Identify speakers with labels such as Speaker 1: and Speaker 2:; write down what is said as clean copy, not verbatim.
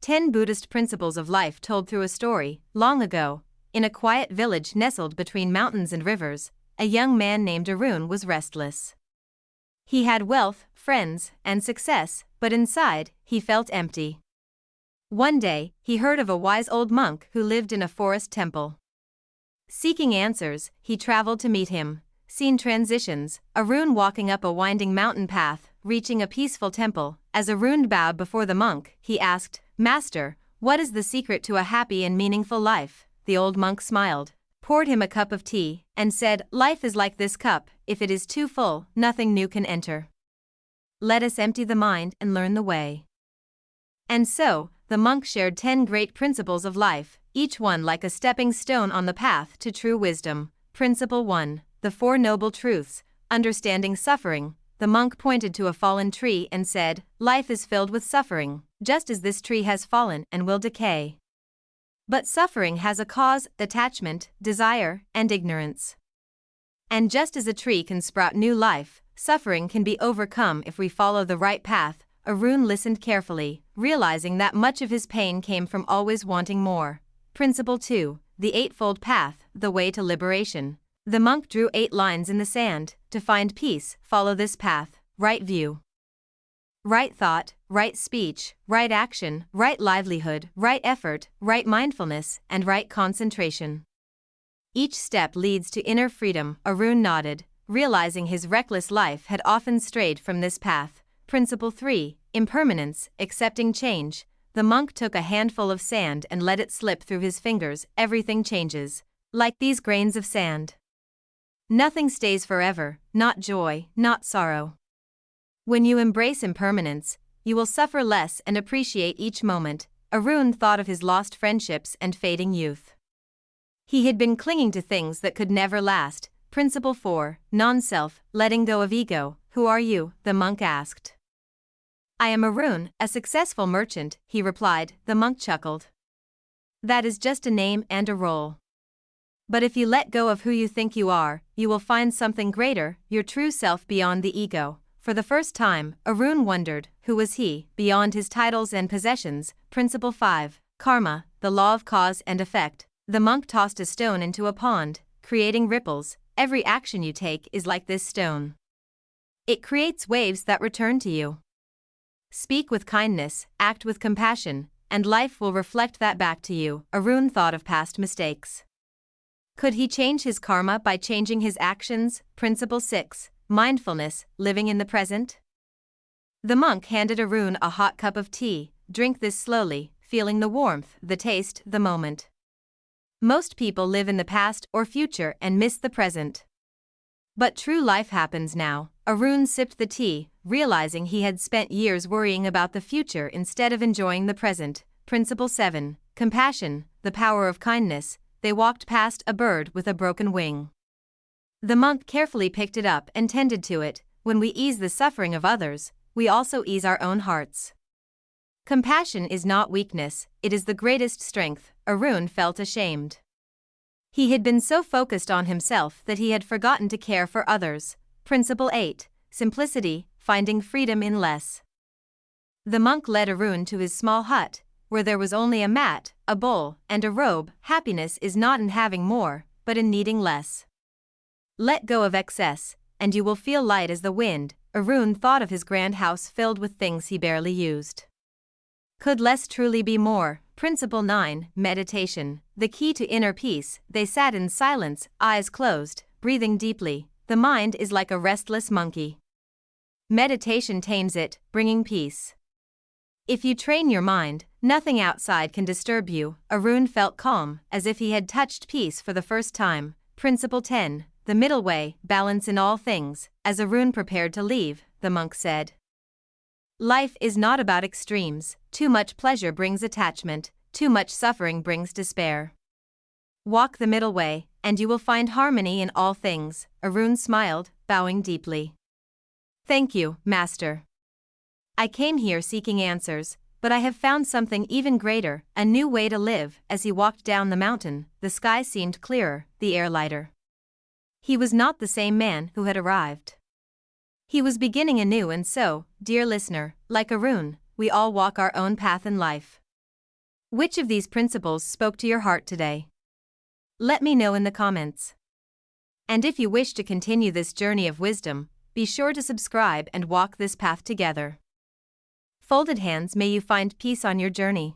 Speaker 1: 10 Buddhist Principles of Life told through a story. Long ago, in a quiet village nestled between mountains and rivers, a young man named Arun was restless. He had wealth, friends, and success, but inside, he felt empty. One day, he heard of a wise old monk who lived in a forest temple. Seeking answers, he traveled to meet him. Scene transitions, Arun walking up a winding mountain path, reaching a peaceful temple. As Arun bowed before the monk, he asked, "Master, what is the secret to a happy and meaningful life?" The old monk smiled, poured him a cup of tea, and said, "Life is like this cup, if it is too full, nothing new can enter. Let us empty the mind and learn the way." And so, the monk shared 10 great principles of life, each one like a stepping stone on the path to true wisdom. Principle 1. The Four Noble Truths. Understanding suffering. The monk pointed to a fallen tree and said, "Life is filled with suffering, just as this tree has fallen and will decay. But suffering has a cause: detachment, desire, and ignorance. And just as a tree can sprout new life, suffering can be overcome if we follow the right path." Arun listened carefully, realizing that much of his pain came from always wanting more. Principle 2. The Eightfold Path, the Way to Liberation. The monk drew 8 lines in the sand. To find peace, follow this path: right view, right thought, right speech, right action, right livelihood, right effort, right mindfulness, and right concentration. Each step leads to inner freedom. Arun nodded, realizing his reckless life had often strayed from this path. Principle 3. Impermanence, accepting change. The monk took a handful of sand and let it slip through his fingers. Everything changes, like these grains of sand. Nothing stays forever, not joy, not sorrow. When you embrace impermanence, you will suffer less and appreciate each moment. Arun thought of his lost friendships and fading youth. He had been clinging to things that could never last. Principle 4. Non-self, letting go of ego. Who are you? The monk asked. I am Arun, a successful merchant, he replied. The monk chuckled. That is just a name and a role. But if you let go of who you think you are, you will find something greater, your true self beyond the ego. For the first time, Arun wondered, who was he, beyond his titles and possessions? Principle 5. Karma, the law of cause and effect. The monk tossed a stone into a pond, creating ripples. Every action you take is like this stone. It creates waves that return to you. Speak with kindness, act with compassion, and life will reflect that back to you. Arun thought of past mistakes. Could he change his karma by changing his actions? Principle 6. Mindfulness, living in the present. The monk handed Arun a hot cup of tea. Drink this slowly, feeling the warmth, the taste, the moment. Most people live in the past or future and miss the present. But true life happens now. Arun sipped the tea, realizing he had spent years worrying about the future instead of enjoying the present. Principle 7. Compassion, the power of kindness. They walked past a bird with a broken wing. The monk carefully picked it up and tended to it. When we ease the suffering of others, we also ease our own hearts. Compassion is not weakness, it is the greatest strength. Arun felt ashamed. He had been so focused on himself that he had forgotten to care for others. Principle 8. Simplicity, finding freedom in less. The monk led Arun to his small hut, where there was only a mat, a bowl, and a robe. Happiness is not in having more, but in needing less. Let go of excess, and you will feel light as the wind. Arun thought of his grand house filled with things he barely used. Could less truly be more? Principle 9. Meditation, the key to inner peace. They sat in silence, eyes closed, breathing deeply. The mind is like a restless monkey. Meditation tames it, bringing peace. If you train your mind, nothing outside can disturb you. Arun felt calm, as if he had touched peace for the first time. Principle 10. The middle way, balance in all things. As Arun prepared to leave, the monk said, Life is not about extremes. Too much pleasure brings attachment, too much suffering brings despair. Walk the middle way, and you will find harmony in all things. Arun smiled, bowing deeply. Thank you, Master. I came here seeking answers, but I have found something even greater, a new way to live. As he walked down the mountain, the sky seemed clearer, the air lighter. He was not the same man who had arrived. He was beginning anew, and so, dear listener, like Arun, we all walk our own path in life. Which of these principles spoke to your heart today? Let me know in the comments. And if you wish to continue this journey of wisdom, be sure to subscribe and walk this path together. Folded hands, may you find peace on your journey.